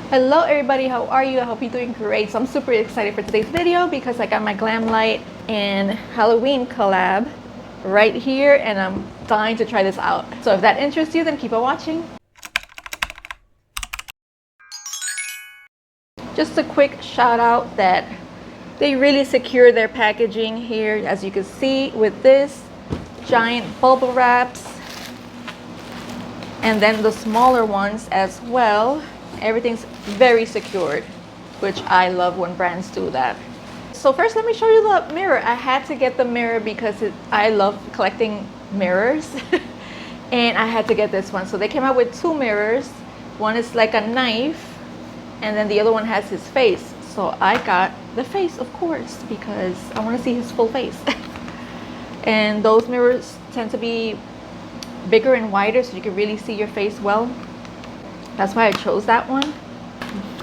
Hello everybody, how are you? I hope you're doing great. So I'm super excited for today's video because I got my GLAMLITE and Halloween collab right here and I'm dying to try this out. So if that interests you, then keep on watching. Just a quick shout out that they really secure their packaging here, as you can see with this giant bubble wraps and then the smaller ones as well. Everything's very secured, which I love when brands do that. So first, let me show you the mirror. I had to get the mirror because I love collecting mirrors and I had to get this one. So they came out with two mirrors. One is like a knife and then the other one has his face. So I got the face, of course, because I want to see his full face. And those mirrors tend to be bigger and wider so you can really see your face well. That's why I chose that one.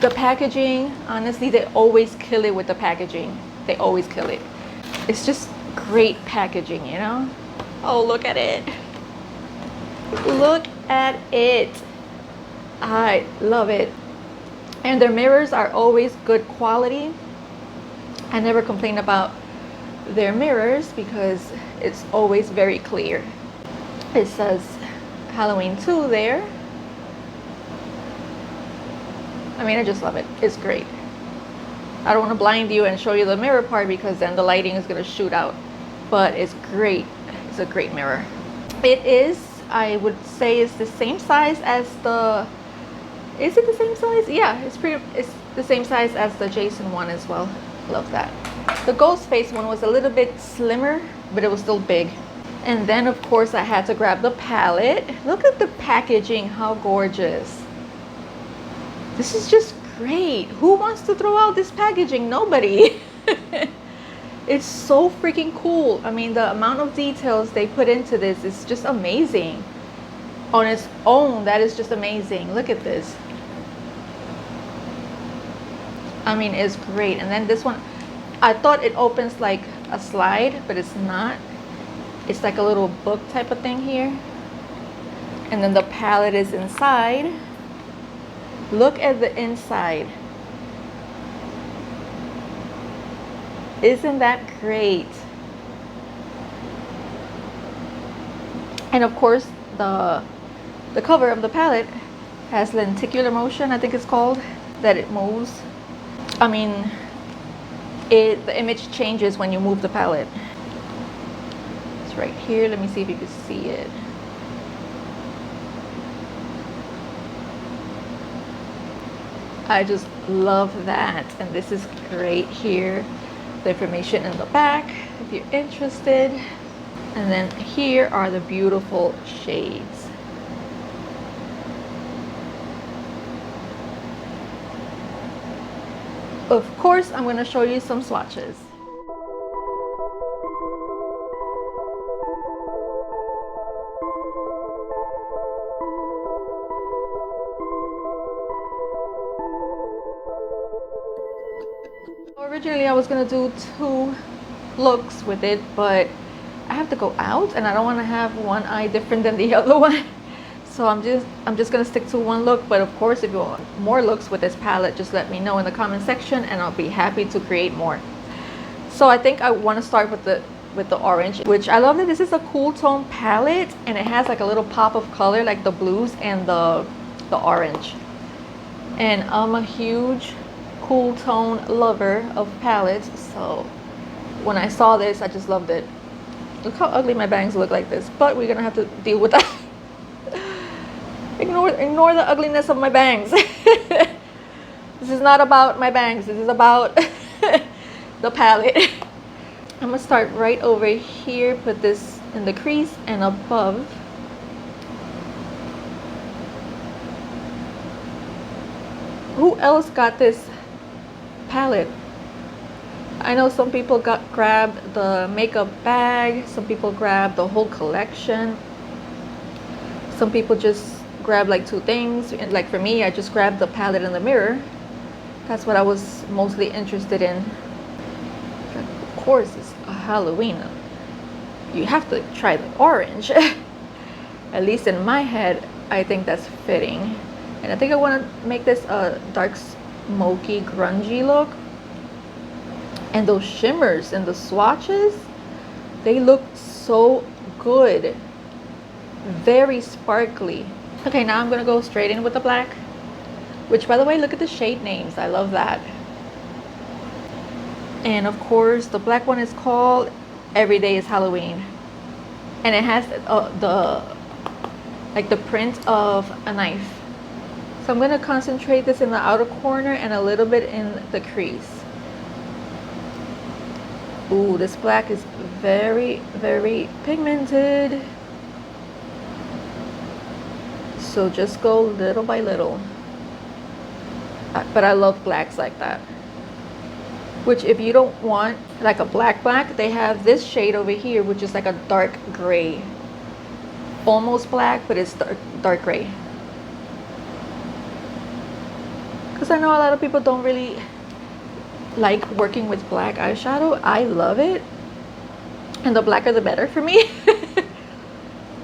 The packaging, honestly, they always kill it with the packaging. They always kill it. It's just great packaging, you know? Oh, look at it. Look at it. I love it. And their mirrors are always good quality. I never complain about their mirrors because it's always very clear. It says Halloween 2 there. I mean, I just love it. It's great. I don't want to blind you and show you the mirror part because then the lighting is going to shoot out. But it's great. It's a great mirror. It is, I would say, it's the same size as the... Is it the same size? Yeah, it's the same size as the Jason one as well. Love that. The Ghostface one was a little bit slimmer, but it was still big. And then, of course, I had to grab the palette. Look at the packaging. How gorgeous. This is just great. Who wants to throw out this packaging? Nobody. It's so freaking cool. I mean, the amount of details they put into this is just amazing. On its own, that is just amazing. Look at this. I mean, it's great. And then this one, I thought it opens like a slide, but it's not. It's like a little book type of thing here. And then the palette is inside. Look at the inside. Isn't that great? And of course, the cover of the palette has lenticular motion, I think it's called, that it moves. I mean, the image changes when you move the palette. It's right here. Let me see if you can see it. I just love that. And this is great here. The information in the back if you're interested. And then here are the beautiful shades. Of course, I'm going to show you some swatches. Originally I was gonna do 2 looks with it, but I have to go out and I don't want to have one eye different than the other one. So I'm just gonna stick to 1 look. But of course, if you want more looks with this palette, just let me know in the comment section and I'll be happy to create more. So I think I want to start with the orange, which I love that this is a cool tone palette and it has like a little pop of color like the blues and the orange. And I'm a huge cool tone lover of palettes, so when I saw this I just loved it. Look how ugly my bangs look like this, but we're gonna have to deal with that. Ignore the ugliness of my bangs. This is not about my bangs, this is about the palette. I'm gonna start right over here, put this in the crease and above. Who else got this palette? I know some people grabbed the makeup bag, some people grabbed the whole collection, some people just grabbed like 2 things. And like for me, I just grabbed the palette and the mirror. That's what I was mostly interested in. Of course, it's a Halloween. You have to try the orange. At least in my head, I think that's fitting. And I think I want to make this a dark smoky grungy look. And those shimmers and the swatches, they look so good. Very sparkly. Okay, now I'm gonna go straight in with the black, which, by the way, look at the shade names. I love that. And of course, the black one is called Every Day is Halloween, and it has the print of a knife. So I'm gonna concentrate this in the outer corner and a little bit in the crease. Ooh, this black is very, very pigmented. So just go little by little. But I love blacks like that. Which, if you don't want like a black, they have this shade over here, which is like a dark gray. Almost black, but it's dark gray. Because I know a lot of people don't really like working with black eyeshadow. I love it, and the blacker the better for me.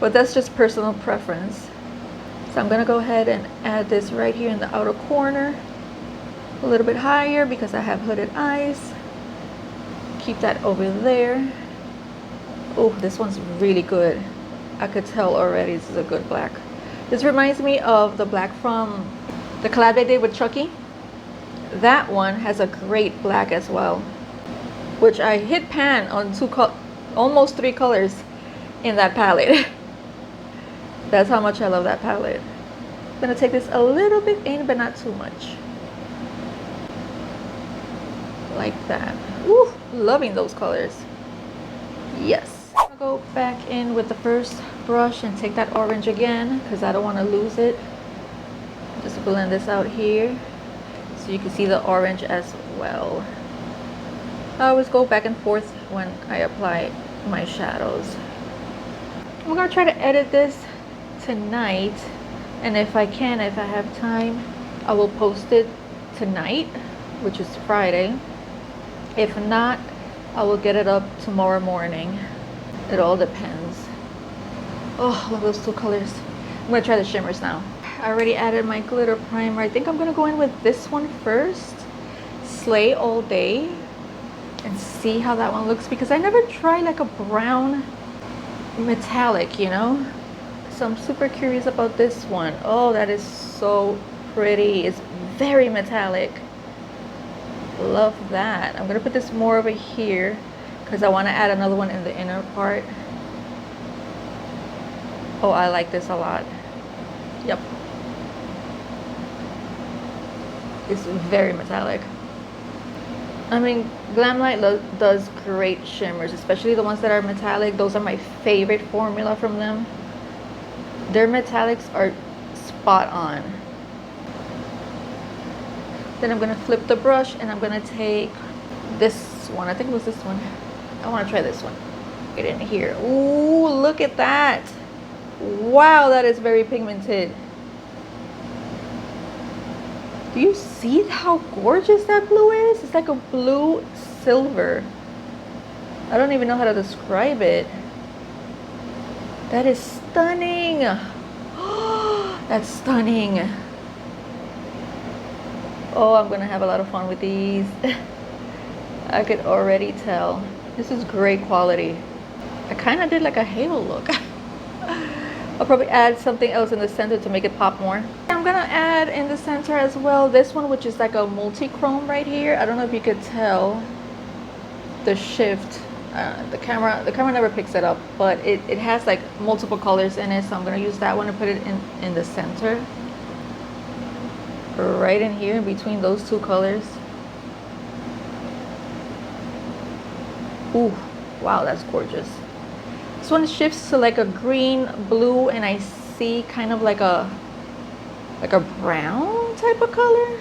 But that's just personal preference. So I'm gonna go ahead and add this right here in the outer corner, a little bit higher because I have hooded eyes. Keep that over there. Oh, this one's really good. I could tell already this is a good black. This reminds me of the black from the collab they did with Chucky. That one has a great black as well, which I hit pan on almost 3 colors in that palette. That's how much I love that palette. I'm gonna take this a little bit in, but not too much. Like that. Ooh, loving those colors. Yes. I'll go back in with the first brush and take that orange again because I don't want to lose it. Just blend this out here so you can see the orange as well. I always go back and forth when I apply my shadows. I'm gonna try to edit this tonight, and if I have time, I will post it tonight, which is Friday. If not, I will get it up tomorrow morning. It all depends. Oh, love those 2 colors. I'm gonna try the shimmers now. I already added my glitter primer. I think I'm gonna go in with this one first, Slay All Day, and see how that one looks, because I never tried like a brown metallic, you know? So I'm super curious about this one. Oh, that is so pretty. It's very metallic. Love that. I'm gonna put this more over here because I want to add another one in the inner part. Oh, I like this a lot. Yep. It's very metallic. I mean, GLAMLITE does great shimmers, especially the ones that are metallic. Those are my favorite formula from them. Their metallics are spot on. Then I'm gonna flip the brush and I'm gonna take this one. I think it was this one. I wanna try this one. Get in here. Ooh, look at that. Wow, that is very pigmented. Do you see how gorgeous that blue is? It's like a blue silver. I don't even know how to describe it. That is stunning. That's stunning. Oh, I'm gonna have a lot of fun with these. I could already tell. This is great quality. I kind of did like a halo look. I'll probably add something else in the center to make it pop more. I'm gonna add in the center as well this one, which is like a multi-chrome right here. I don't know if you could tell the shift. The camera never picks it up, but it has like multiple colors in it, so I'm gonna use that one to put it in the center, right in here in between those 2 colors. Ooh, wow, that's gorgeous. This one shifts to like a green, blue, and I see kind of like a brown type of color.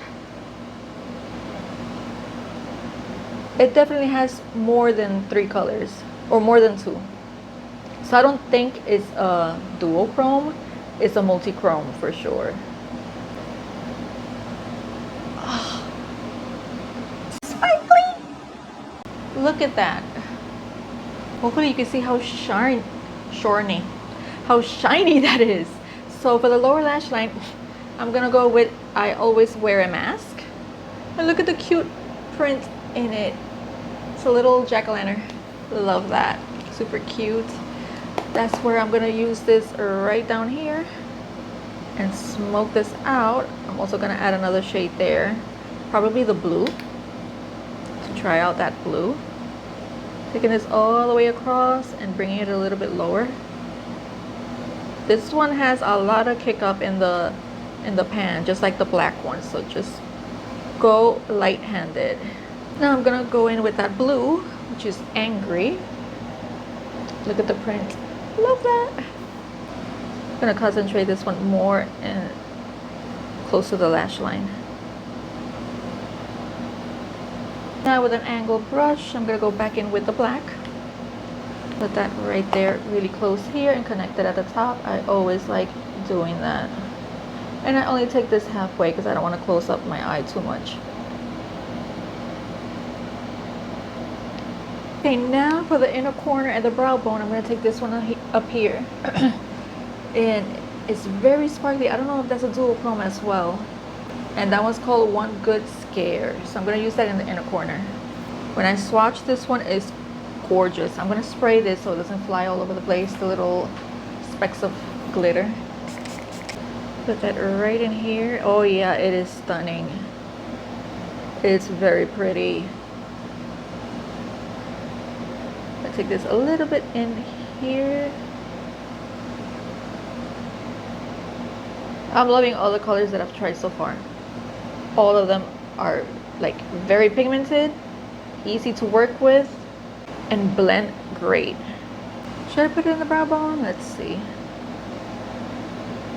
It definitely has more than 3 colors, or more than 2. So I don't think it's a duochrome, it's a multi-chrome for sure. Oh. Sparkly! Look at that. Hopefully you can see how shiny that is. So for the lower lash line, I'm gonna go with I Always Wear a Mask. And look at the cute print in it. It's a little jack-o'-lantern. Love that. Super cute. That's where I'm gonna use this right down here and smoke this out. I'm also gonna add another shade there, probably the blue, to try out that blue. Taking this all the way across and bringing it a little bit lower. This one has a lot of kick up in the pan, just like the black one, so just go light-handed. Now I'm gonna go in with that blue, which is Angry. Look at the print. Love that. I'm gonna concentrate this one more and close to the lash line. Now with an angled brush, I'm gonna go back in with the black. Put that right there really close here and connect it at the top. I always like doing that. And I only take this halfway because I don't want to close up my eye too much. Okay, now for the inner corner and the brow bone, I'm going to take this one up here. And it's very sparkly. I don't know if that's a duochrome as well. And that one's called One Good Scare. So I'm going to use that in the inner corner. When I swatch, this one is gorgeous. I'm going to spray this so it doesn't fly all over the place, the little specks of glitter. Put that right in here. Oh yeah, it is stunning. It's very pretty. I take this a little bit in here. I'm loving all the colors that I've tried so far. All of them are like very pigmented, easy to work with, and blend great. Should I put it in the brow bone? Let's see.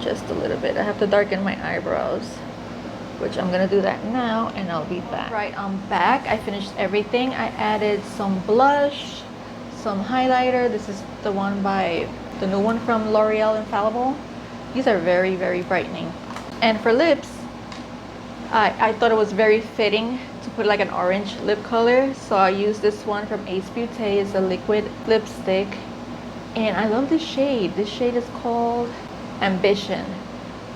Just a little bit. I have to darken my eyebrows, which I'm gonna do that now, and I'll be back. Right, I'm back. I finished everything. I added some blush, some highlighter. This is the one by the new one from L'Oreal Infallible. These are very, very brightening. And for lips, I thought it was very fitting to put like an orange lip color, so I used this one from Ace Beauté. It's a liquid lipstick, and I love this shade. This shade is called Ambition.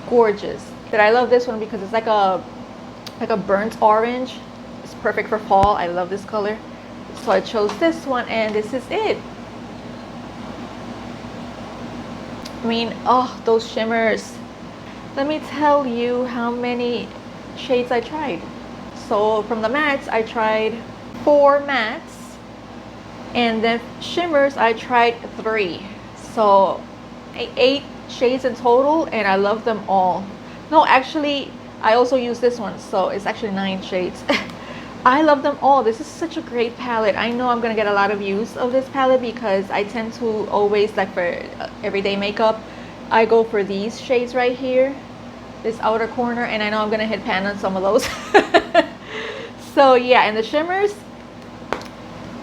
Gorgeous. But I love this one because it's like a burnt orange. It's perfect for fall. I love this color, so I chose this one, and this is it. I mean, oh, those shimmers. Let me tell you how many shades I tried. So from the mattes, I tried 4 mattes, and then shimmers I tried 3. So 8 shades in total, and I love them all. No, actually, I also use this one, so it's actually 9 shades. I love them all. This is such a great palette. I know I'm gonna get a lot of use of this palette because I tend to always, like for everyday makeup, I go for these shades right here, this outer corner, and I know I'm gonna hit pan on some of those. So yeah, and the shimmers,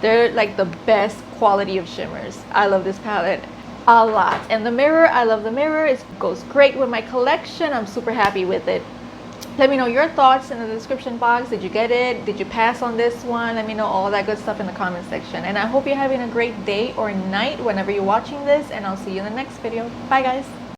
they're like the best quality of shimmers. I love this palette a lot. And the mirror, I love the mirror. It goes great with my collection. I'm super happy with it. Let me know your thoughts in the description box. Did you get it? Did you pass on this one? Let me know all that good stuff in the comment section. And I hope you're having a great day or night whenever you're watching this, and I'll see you in the next video. Bye guys.